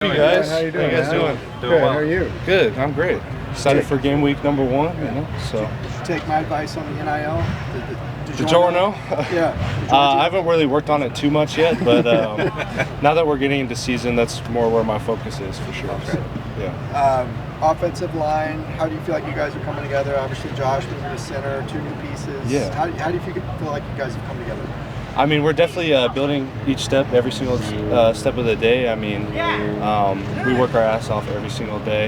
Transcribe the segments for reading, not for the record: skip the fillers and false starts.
Hey guys, how you doing? How you guys doing? Good. Well. How are you? Good. I'm great. Excited for game week number 1. You know, so. Take my advice on the NIL. DiGiorgio? Yeah. I haven't really worked on it too much yet, but now that we're getting into season, that's more where my focus is for sure. Okay. So, yeah. Offensive line. How do you feel like you guys are coming together? Obviously, Josh moving to center, 2 new pieces. Yeah. How do you feel like you guys have come together? I mean, we're definitely building each step, every single step of the day. I mean, we work our ass off every single day.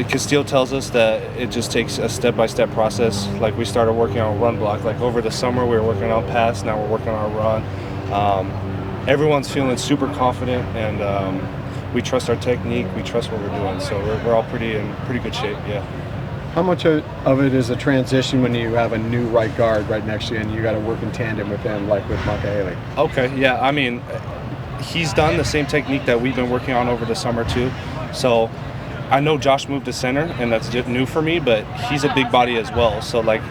Castile tells us that it just takes a step-by-step process. Like, we started working on run block. Like, over the summer, we were working on pass. Now we're working on run. Everyone's feeling super confident, and we trust our technique. We trust what we're doing. So we're all in pretty good shape, yeah. How much of it is a transition when you have a new right guard right next to you and you got to work in tandem with him, like with Micah Haley? Okay, yeah. I mean, he's done the same technique that we've been working on over the summer too. So I know Josh moved to center, and that's new for me, but he's a big body as well. So, like,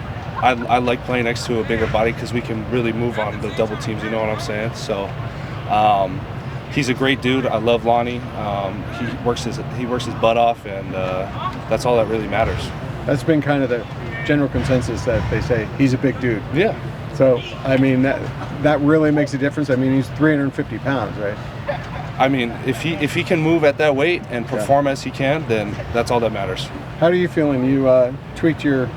I like playing next to a bigger body because we can really move on the double teams, you know what I'm saying? So he's a great dude. I love Lonnie. He works his butt off, and that's all that really matters. That's been kind of the general consensus, that they say he's a big dude. Yeah. So, I mean, that really makes a difference. I mean, he's 350 pounds, right? I mean, if he can move at that weight and perform as he can, then that's all that matters. How are you feeling? You tweaked your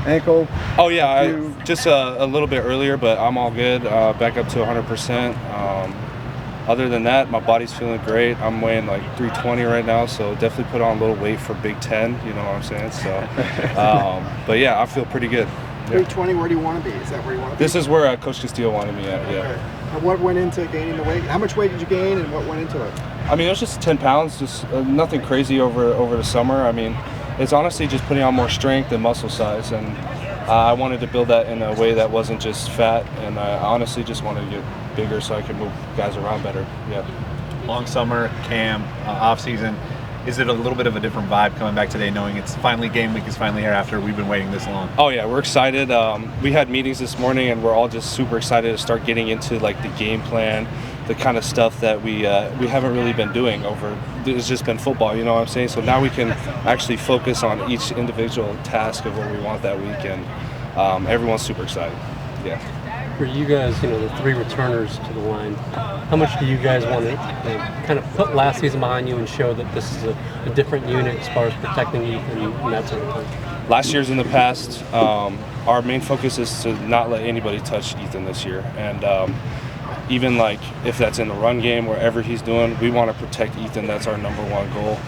ankle? Oh, yeah. Just a little bit earlier, but I'm all good. Back up to 100%. Other than that, my body's feeling great. I'm weighing like 320 right now, so definitely put on a little weight for Big Ten, you know what I'm saying? So, but yeah, I feel pretty good. 320, where do you want to be? Is that where you want to be? This is where Coach Castillo wanted me at, yeah. Okay. What went into gaining the weight? How much weight did you gain, and what went into it? I mean, it was just 10 pounds, just nothing crazy over the summer. I mean, it's honestly just putting on more strength and muscle size, and I wanted to build that in a way that wasn't just fat, and I honestly just wanted to get bigger so I could move guys around better. Yeah. Long summer, camp, off season. Is it a little bit of a different vibe coming back today, knowing it's finally game week is finally here after we've been waiting this long? Oh yeah, we're excited. We had meetings this morning, and we're all just super excited to start getting into like the game plan, the kind of stuff that we haven't really been doing over. It's just been football, you know what I'm saying? So now we can actually focus on each individual task of what we want that week, and everyone's super excited. Yeah. For you guys, you know, the 3 returners to the line, how much do you guys want to kind of put last season behind you and show that this is a different unit as far as protecting Ethan and that sort of thing? Last year's in the past, our main focus is to not let anybody touch Ethan this year. And even like if that's in the run game, wherever he's doing, we want to protect Ethan. That's our number 1 goal.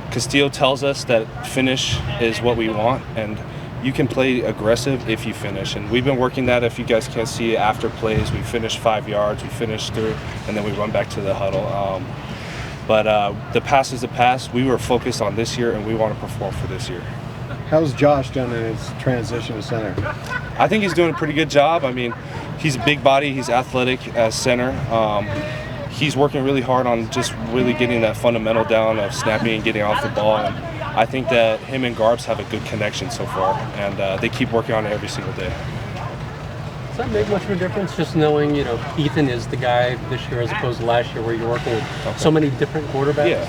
Castillo tells us that finish is what we want, and you can play aggressive if you finish, and we've been working that. If you guys can't see it, after plays, we finish 5 yards, we finish through, and then we run back to the huddle. But the pass is the pass. We were focused on this year, and we want to perform for this year. How's Josh done in his transition to center? I think he's doing a pretty good job. I mean, he's a big body, he's athletic as center. He's working really hard on just really getting that fundamental down of snapping and getting off the ball. And I think that him and Garbs have a good connection so far, and they keep working on it every single day. Does that make much of a difference, just knowing, you know, Ethan is the guy this year as opposed to last year where you're working with so many different quarterbacks? Yeah.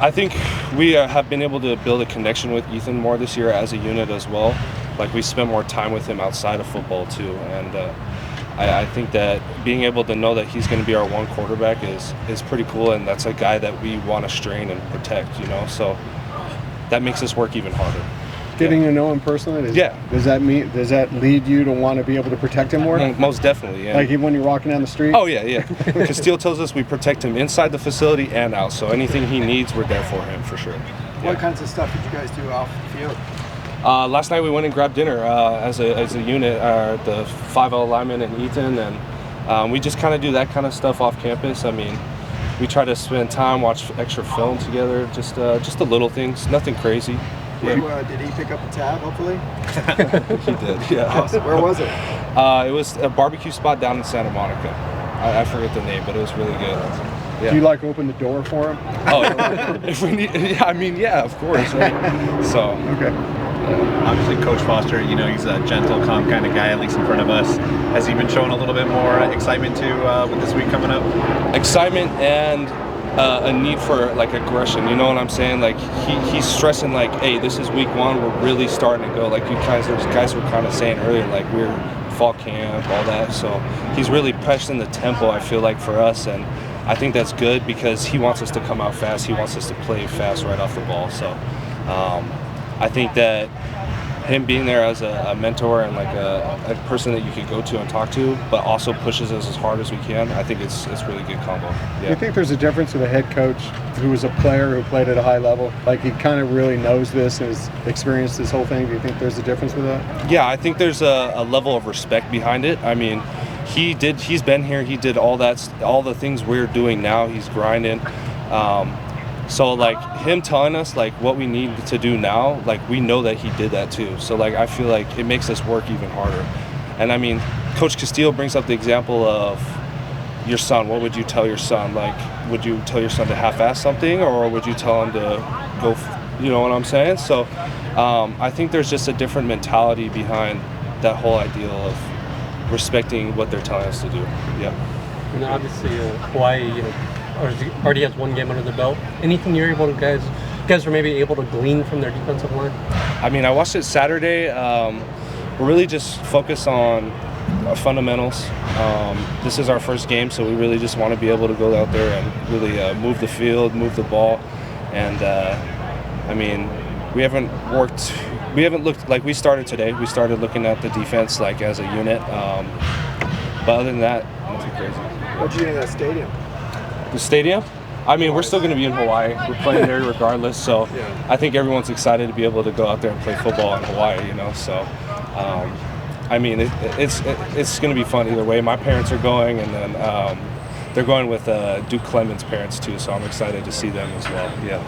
I think we have been able to build a connection with Ethan more this year as a unit as well. Like, we spent more time with him outside of football too, and I think that being able to know that he's going to be our 1 quarterback is pretty cool, and that's a guy that we want to strain and protect, you know, so that makes us work even harder. Getting to know him personally? Does that lead you to want to be able to protect him more? Most definitely, yeah. Like even when you're walking down the street? Oh, yeah. Castillo tells us we protect him inside the facility and out, so anything he needs, we're there for him, for sure. What kinds of stuff did you guys do off the field? Last night we went and grabbed dinner as a unit, the 5L lineman and Ethan, and we just kind of do that kind of stuff off campus. I mean, we try to spend time, watch extra film together, just the little things, nothing crazy. Yeah. Did he pick up a tab, hopefully? He did, yeah. Awesome. Where was it? It was a barbecue spot down in Santa Monica. I forget the name, but it was really good. Yeah. Do you like open the door for him? Oh, if we need, yeah, I mean, yeah, of course, right? So, okay. Obviously, Coach Foster, he's a gentle, calm kind of guy, at least in front of us. Has he been showing a little bit more excitement too with this week coming up? Excitement and a need for like aggression. You know what I'm saying? Like he's stressing like, hey, this is week 1. We're really starting to go. Like you guys were kind of saying earlier, like we're fall camp, all that. So he's really pressing the tempo, I feel like, for us, and I think that's good because he wants us to come out fast. He wants us to play fast right off the ball. So I think that him being there as a mentor and like a person that you could go to and talk to, but also pushes us as hard as we can, I think it's really good combo. Yeah. Do you think there's a difference with a head coach who was a player who played at a high level? Like he kind of really knows this and has experienced this whole thing. Do you think there's a difference with that? Yeah, I think there's a level of respect behind it. I mean, he's been here, he did all the things we're doing now, he's grinding. So like him telling us like what we need to do now, like we know that he did that too. So like I feel like it makes us work even harder. And I mean, Coach Castillo brings up the example of your son. What would you tell your son? Like, would you tell your son to half-ass something, or would you tell him to go? You know what I'm saying? So I think there's just a different mentality behind that whole ideal of respecting what they're telling us to do. Yeah. And obviously, Hawaii, already has 1 game under the belt. Anything you're able to guys are maybe able to glean from their defensive line? I mean, I watched it Saturday. We're really just focused on fundamentals. This is our first game, so we really just want to be able to go out there and really move the field, move the ball. And I mean, we haven't looked like we started today. We started looking at the defense like as a unit. But other than that, nothing crazy. What'd you think of that stadium? The stadium? I mean, we're still going to be in Hawaii. We're playing there regardless. So I think everyone's excited to be able to go out there and play football in Hawaii, So, I mean, it's going to be fun either way. My parents are going, and then they're going with Duke Clement's parents too. So I'm excited to see them as well. Yeah.